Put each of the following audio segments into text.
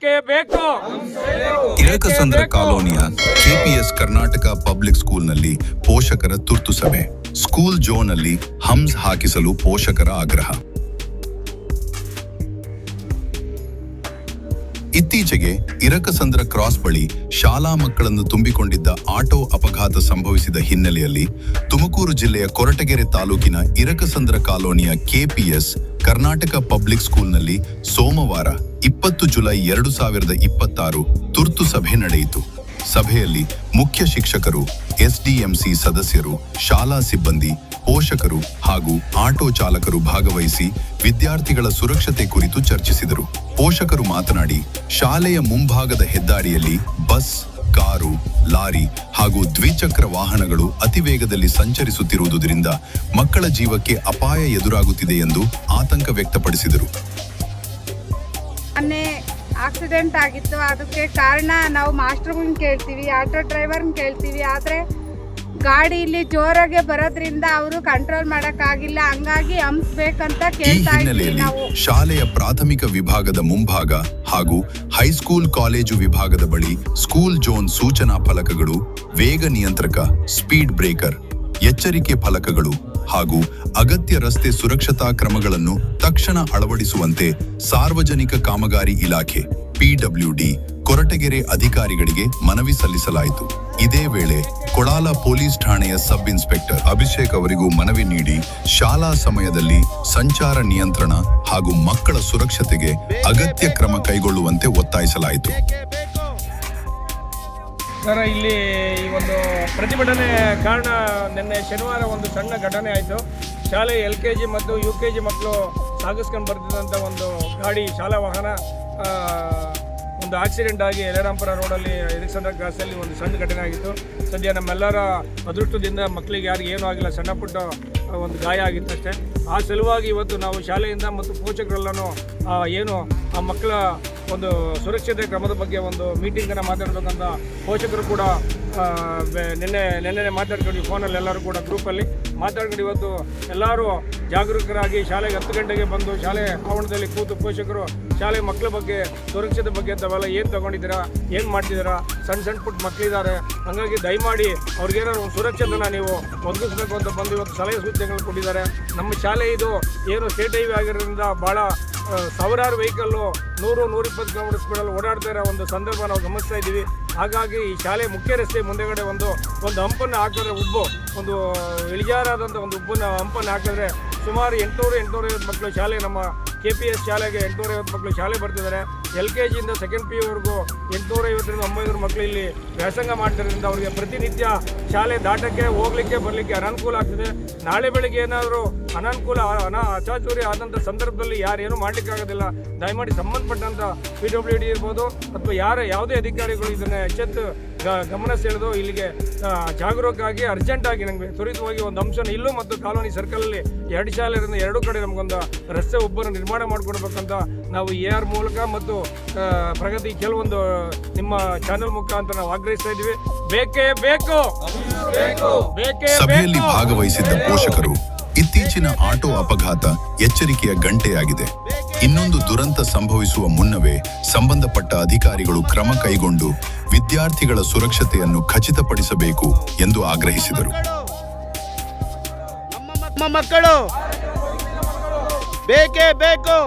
ಬೇಕೇ ಬೇಕು. ಇರಕಸಂದ್ರ ಕಾಲೋನಿಯ ಕೆಪಿಎಸ್ ಕರ್ನಾಟಕ ಪಬ್ಲಿಕ್ ಸ್ಕೂಲ್ನಲ್ಲಿ ಪೋಷಕರ ತುರ್ತು ಸಭೆ. ಸ್ಕೂಲ್ ಝೋನ್ ಅಲ್ಲಿ ಹಂಸ್ ಹಾಕಿಸಲು ಪೋಷಕರ ಆಗ್ರಹ. ಇತ್ತೀಚೆಗೆ ಇರಕಸಂದ್ರ ಕ್ರಾಸ್ ಬಳಿ ಶಾಲಾ ಮಕ್ಕಳನ್ನು ತುಂಬಿಕೊಂಡಿದ್ದ ಆಟೋ ಅಪಘಾತ ಸಂಭವಿಸಿದ ಹಿನ್ನೆಲೆಯಲ್ಲಿ ತುಮಕೂರು ಜಿಲ್ಲೆಯ ಕೊರಟಗೆರೆ ತಾಲೂಕಿನ ಇರಕಸಂದ್ರ ಕಾಲೋನಿಯ ಕೆಪಿಎಸ್ ಕರ್ನಾಟಕ ಪಬ್ಲಿಕ್ ಸ್ಕೂಲ್ನಲ್ಲಿ ಸೋಮವಾರ 20 ಜುಲೈ 2026 ತುರ್ತು ಸಭೆ ನಡೆಯಿತು. ಸಭೆಯಲ್ಲಿ ಮುಖ್ಯ ಶಿಕ್ಷಕರು, ಎಸ್ಡಿಎಂಸಿ ಸದಸ್ಯರು, ಶಾಲಾ ಸಿಬ್ಬಂದಿ, ಪೋಷಕರು ಹಾಗೂ ಆಟೋ ಚಾಲಕರು ಭಾಗವಹಿಸಿ ವಿದ್ಯಾರ್ಥಿಗಳ ಸುರಕ್ಷತೆ ಕುರಿತು ಚರ್ಚಿಸಿದರು. ಪೋಷಕರು ಮಾತನಾಡಿ, ಶಾಲೆಯ ಮುಂಭಾಗದ ಹೆದ್ದಾರಿಯಲ್ಲಿ ಬಸ್, ಕಾರು, ಲಾರಿ ಹಾಗೂ ದ್ವಿಚಕ್ರ ವಾಹನಗಳು ಅತಿವೇಗದಲ್ಲಿ ಸಂಚರಿಸುತ್ತಿರುವುದರಿಂದ ಮಕ್ಕಳ ಜೀವಕ್ಕೆ ಅಪಾಯ ಎದುರಾಗುತ್ತಿದೆ ಎಂದು ಆತಂಕ ವ್ಯಕ್ತಪಡಿಸಿದರು. ಆಕ್ಸಿಡೆಂಟ್ ಆಗಿತ್ತು. ಅದಕ್ಕೆ ಕಾರಣ ನಾವು ಮಾಸ್ಟರ್ಗಳನ್ನ ಕೇಳ್ತೀವಿ, ಆಟೋ ಡ್ರೈವರ್ನ ಕೇಳ್ತೀವಿ. ಆದರೆ ಗಾಡಿ ಇಲ್ಲಿ ಜೋರಾಗಿ ಬರೋದ್ರಿಂದ ಅವರು ಕಂಟ್ರೋಲ್ ಮಾಡೋಕ್ಕಾಗಿಲ್ಲ. ಹಂಗಾಗಿ ಹಂಸ್ಬೇಕಂತ ಕೇಳ್ತಾ ಇದ್ದೀವಿ ನಾವು. ಶಾಲೆಯ ಪ್ರಾಥಮಿಕ ವಿಭಾಗದ ಮುಂಭಾಗ ಹಾಗೂ ಹೈಸ್ಕೂಲ್ ಕಾಲೇಜು ವಿಭಾಗದ ಬಳಿ ಸ್ಕೂಲ್ ಝೋನ್ ಸೂಚನಾ ಫಲಕಗಳು, ವೇಗ ನಿಯಂತ್ರಕ, ಸ್ಪೀಡ್ ಬ್ರೇಕರ್, ಎಚ್ಚರಿಕೆ ಫಲಕಗಳು ಹಾಗೂ ಅಗತ್ಯ ರಸ್ತೆ ಸುರಕ್ಷತಾ ಕ್ರಮಗಳನ್ನು ತಕ್ಷಣ ಅಳವಡಿಸುವಂತೆ ಸಾರ್ವಜನಿಕ ಕಾಮಗಾರಿ ಇಲಾಖೆ ಪಿಡಬ್ಲ್ಯೂಡಿ ಕೊರಟಗೆರೆ ಅಧಿಕಾರಿಗಳಿಗೆ ಮನವಿ ಸಲ್ಲಿಸಲಾಯಿತು. ಇದೇ ವೇಳೆ ಕೊಡಾಲ ಪೊಲೀಸ್ ಠಾಣೆಯ ಸಬ್ ಇನ್ಸ್ಪೆಕ್ಟರ್ ಅಭಿಷೇಕ್ ಅವರಿಗೂ ಮನವಿ ನೀಡಿ ಶಾಲಾ ಸಮಯದಲ್ಲಿ ಸಂಚಾರ ನಿಯಂತ್ರಣ ಹಾಗೂ ಮಕ್ಕಳ ಸುರಕ್ಷತೆಗೆ ಅಗತ್ಯ ಕ್ರಮ ಕೈಗೊಳ್ಳುವಂತೆ ಒತ್ತಾಯಿಸಲಾಯಿತು. ಸರ್, ಇಲ್ಲಿ ಈ ಒಂದು ಪ್ರತಿಭಟನೆ ಕಾರಣ ನಿನ್ನೆ ಶನಿವಾರ ಒಂದು ಸಣ್ಣ ಘಟನೆ ಆಯಿತು. ಶಾಲೆ LKG ಮತ್ತು UKG ಮಕ್ಕಳು ಸಾಗಿಸ್ಕೊಂಡು ಬರ್ತಿದ್ದಂಥ ಒಂದು ಗಾಡಿ, ಶಾಲಾ ವಾಹನ ಒಂದು ಆಕ್ಸಿಡೆಂಟ್ ಆಗಿ ಯಲರಾಂಪುರ ರೋಡಲ್ಲಿ ಇರಕಸಂದ್ರ ಕ್ರಾಸಲ್ಲಿ ಒಂದು ಸಣ್ಣ ಘಟನೆ ಆಗಿತ್ತು. ಸದ್ಯ ನಮ್ಮೆಲ್ಲರ ಅದೃಷ್ಟದಿಂದ ಮಕ್ಕಳಿಗೆ ಯಾರಿಗೂ ಏನೂ ಆಗಿಲ್ಲ, ಸಣ್ಣ ಪುಟ್ಟ ಒಂದು ಗಾಯ ಆಗಿತ್ತಷ್ಟೇ. ಆ ಸಲುವಾಗಿ ಇವತ್ತು ನಾವು ಶಾಲೆಯಿಂದ ಮತ್ತು ಪೋಷಕರೆಲ್ಲನೂ ಏನು ಆ ಮಕ್ಕಳ ಒಂದು ಸುರಕ್ಷತೆ ಕ್ರಮದ ಬಗ್ಗೆ ಒಂದು ಮೀಟಿಂಗನ್ನು ಮಾತಾಡಬೇಕಂತ ಪೋಷಕರು ಕೂಡ ನಿನ್ನೆ ಮಾತಾಡ್ಕೊಂಡು ಫೋನಲ್ಲಿ ಎಲ್ಲರೂ ಕೂಡ ಗ್ರೂಪಲ್ಲಿ ಮಾತಾಡ್ಕೊಂಡು ಇವತ್ತು ಎಲ್ಲರೂ ಜಾಗರೂಕರಾಗಿ ಶಾಲೆಗೆ 10 ಗಂಟೆಗೆ ಬಂದು ಶಾಲೆ ಆವರಣದಲ್ಲಿ ಕೂತು ಪೋಷಕರು ಶಾಲೆ ಮಕ್ಕಳ ಬಗ್ಗೆ ಸುರಕ್ಷತೆ ಬಗ್ಗೆ ತಾವೆಲ್ಲ ಏನು ತೊಗೊಂಡಿದ್ದೀರಾ, ಏನು ಮಾಡ್ತಿದ್ದೀರಾ, ಸಣ್ಣ ಪುಟ್ಟ ಮಕ್ಕಳಿದ್ದಾರೆ, ಹಾಗಾಗಿ ದಯಮಾಡಿ ಅವ್ರಿಗೇನಾದ್ರು ಒಂದು ಸುರಕ್ಷತೆನ ನೀವು ಒದಗಿಸ್ಬೇಕು ಅಂತ ಬಂದು ಇವತ್ತು ಸಲಹೆ ಸೂಚನೆಗಳು ಕೊಟ್ಟಿದ್ದಾರೆ. ನಮ್ಮ ಶಾಲೆ ಇದು ಏನು ಸ್ಟೇಟ್ ಹೈವೇ ಆಗಿರೋದ್ರಿಂದ ಭಾಳ ಸಾವಿರಾರು ವೆಹಿಕಲ್ಲು 100-120 ಕಿಲೋಮೀಟರ್ ಸ್ಪೀಡಲ್ಲಿ ಓಡಾಡ್ತಾ ಇರೋ ಒಂದು ಸಂದರ್ಭ ನಾವು ಗಮನಿಸ್ತಾ ಇದ್ದೀವಿ. ಹಾಗಾಗಿ ಈ ಶಾಲೆ ಮುಖ್ಯ ರಸ್ತೆ ಮುಂದೆಗಡೆ ಒಂದು ಹಂಪನ್ನು ಹಾಕಿದ್ರೆ ಒಂದು ಇಳಿಜಾರಾದಂಥ ಒಂದು ಹಂಪನ್ನು ಹಾಕಿದ್ರೆ ಸುಮಾರು 800-850 ಮಕ್ಕಳು ಶಾಲೆ, ನಮ್ಮ KPS ಶಾಲೆಗೆ 850 ಮಕ್ಕಳು ಶಾಲೆ ಬರ್ತಿದ್ದಾರೆ. LKG ಇಂದ ಸೆಕೆಂಡ್ PU ವರೆಗೂ 850-900 ಮಕ್ಕಳು ಇಲ್ಲಿ ವ್ಯಾಸಂಗ ಮಾಡ್ತಿರೋದ್ರಿಂದ ಅವರಿಗೆ ಪ್ರತಿನಿತ್ಯ ಶಾಲೆ ದಾಟಕ್ಕೆ, ಹೋಗ್ಲಿಕ್ಕೆ, ಬರಲಿಕ್ಕೆ ಅನಾನುಕೂಲ ಆಗ್ತದೆ. ನಾಳೆ ಬೆಳಗ್ಗೆ ಏನಾದರೂ ಅಚಾತುರ್ಯ ಆದಂಥ ಸಂದರ್ಭದಲ್ಲಿ ಯಾರೇನು ಮಾಡಲಿಕ್ಕಾಗೋದಿಲ್ಲ. ದಯಮಾಡಿ ಸಂಬಂಧಪಟ್ಟಂಥ PWD ಇರ್ಬೋದು ಅಥವಾ ಯಾವುದೇ ಅಧಿಕಾರಿಗಳು ಇದನ್ನು ಎಚ್ಚೆತ್ತು ಗಮನ ಸೆಳೆದು ಇಲ್ಲಿಗೆ ಜಾಗರೂಕರಾಗಿ ಅರ್ಜೆಂಟಾಗಿ ನನಗೆ ತ್ವರಿತವಾಗಿ ಒಂದು ಅಂಶನ ಇಲ್ಲೂ ಮತ್ತು ಕಾಲೋನಿ ಸರ್ಕಲಲ್ಲಿ 2 ಶಾಲೆ ಇರೋದ್ರಿಂದ 2 ಕಡೆ ನಮಗೊಂದು ರಸ್ತೆ ಒಬ್ಬರನ್ನು ನಿರ್ಮಾಣ ಮಾಡಿಕೊಡ್ಬೇಕಂತ ನಾವು AR ಮೂಲಕ ಮತ್ತು ಪ್ರಗತಿ ಕೆಲವೊಂದು ನಿಮ್ಮ ಚಾನೆಲ್ ಮುಖಾಂತರ ನಾವು ಆಗ್ರಹಿಸ್ತಾ ಇದ್ದೀವಿ. ಬೇಕೇ ಬೇಕು. ಸಭೆಯಲ್ಲಿ ಭಾಗವಹಿಸಿದ್ದ ಪೋಷಕರು, ಇತ್ತೀಚಿನ ಆಟೋ ಅಪಘಾತ ಎಚ್ಚರಿಕೆಯ ಗಂಟೆಯಾಗಿದೆ. ಇನ್ನೊಂದು ದುರಂತ ಸಂಭವಿಸುವ ಮುನ್ನವೇ ಸಂಬಂಧಪಟ್ಟ ಅಧಿಕಾರಿಗಳು ಕ್ರಮ ಕೈಗೊಂಡು ವಿದ್ಯಾರ್ಥಿಗಳ ಸುರಕ್ಷತೆಯನ್ನು ಖಚಿತಪಡಿಸಬೇಕು ಎಂದು ಆಗ್ರಹಿಸಿದರು. ನಮ್ಮ ಮಕ್ಕಳು ಬೇಕೇ ಬೇಕು.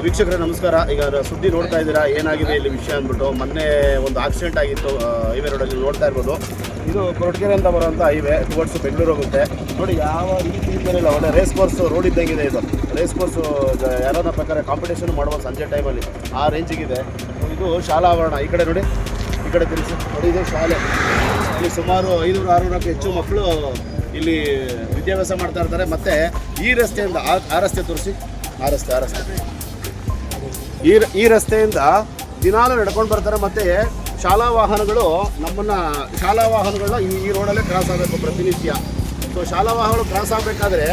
ವೀಕ್ಷಕರೇ ನಮಸ್ಕಾರ. ಈಗ ಸುದ್ದಿ ನೋಡ್ತಾ ಇದ್ದೀರಾ ಏನಾಗಿದೆ ಇಲ್ಲಿ ವಿಷಯ ಅಂದ್ಬಿಟ್ಟು. ಮೊನ್ನೆ ಒಂದು ಆಕ್ಸಿಡೆಂಟ್ ಆಗಿತ್ತು ಹೈವೇ ರೋಡಲ್ಲಿ, ನೋಡ್ತಾ ಇರ್ಬೋದು. ಇದು ಕೊರಟಗೆರೆ ಅಂತ ಬರುವಂಥ ಹೈವೇ ಟುವರ್ಡ್ಸ್ ಬೆಂಗಳೂರು ಹೋಗುತ್ತೆ. ನೋಡಿ ಯಾವ ರೀತಿ ಇಲ್ಲ, ಒಳ್ಳೆ ರೇಸ್ ಕೋರ್ಸ್ ರೋಡ್ ಇದ್ದಂಗಿದೆ. ಇದು ರೇಸ್ ಕೋರ್ಸ್ ಯಾರೋ ಪ್ರಕಾರ ಕಾಂಪಿಟೇಷನ್ ಮಾಡುವ ಸಂಜೆ ಟೈಮಲ್ಲಿ ಆ ರೇಂಜಿಗಿದೆ. ಇದು ಶಾಲಾ ಆವರಣ. ಈ ಕಡೆ ನೋಡಿ, ಈ ಕಡೆ ತಿಳಿಸಿ ನೋಡಿ, ಇದು ಶಾಲೆ. ಇಲ್ಲಿ ಸುಮಾರು 500-600ಕ್ಕೂ ಹೆಚ್ಚು ಮಕ್ಕಳು ಇಲ್ಲಿ ವಿದ್ಯಾಭ್ಯಾಸ ಮಾಡ್ತಾ ಇರ್ತಾರೆ. ಮತ್ತು ಈ ರಸ್ತೆಯಿಂದ ಆ ರಸ್ತೆ ತೋರಿಸಿ, ಆ ರಸ್ತೆ ಈ ರಸ್ತೆಯಿಂದ ದಿನಾಲೂ ನಡ್ಕೊಂಡು ಬರ್ತಾರೆ. ಮತ್ತು ಶಾಲಾ ವಾಹನಗಳನ್ನ ಈ ರೋಡಲ್ಲೇ ಕ್ರಾಸ್ ಆಗಬೇಕು ಪ್ರತಿನಿತ್ಯ. ಸೊ ಶಾಲಾ ವಾಹನಗಳು ಕ್ರಾಸ್ ಆಗಬೇಕಾದ್ರೆ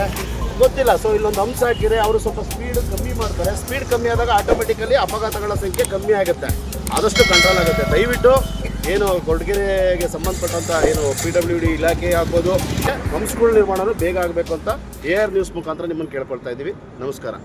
ಗೊತ್ತಿಲ್ಲ. ಸೊ ಇಲ್ಲೊಂದು ಅಂಶ ಹಾಕಿದರೆ ಅವರು ಸ್ವಲ್ಪ ಸ್ಪೀಡ್ ಕಮ್ಮಿ ಮಾಡ್ತಾರೆ. ಸ್ಪೀಡ್ ಕಮ್ಮಿ ಆದಾಗ ಆಟೋಮೆಟಿಕಲಿ ಅಪಘಾತಗಳ ಸಂಖ್ಯೆ ಕಮ್ಮಿ ಆಗುತ್ತೆ, ಆದಷ್ಟು ಕಂಟ್ರೋಲ್ ಆಗುತ್ತೆ. ದಯವಿಟ್ಟು ಏನು ಕೊರಟಗೆರೆಗೆ ಸಂಬಂಧಪಟ್ಟಂಥ ಏನು PWD ಇಲಾಖೆ ಆಗ್ಬೋದು ಹಂಸ್ಗಳ ನಿರ್ಮಾಣನೂ ಬೇಗ ಆಗಬೇಕು ಅಂತ AR ನ್ಯೂಸ್ ಮುಖಾಂತರ ನಿಮ್ಮನ್ನು ಕೇಳ್ಕೊಳ್ತಾ ಇದ್ದೀವಿ. ನಮಸ್ಕಾರ.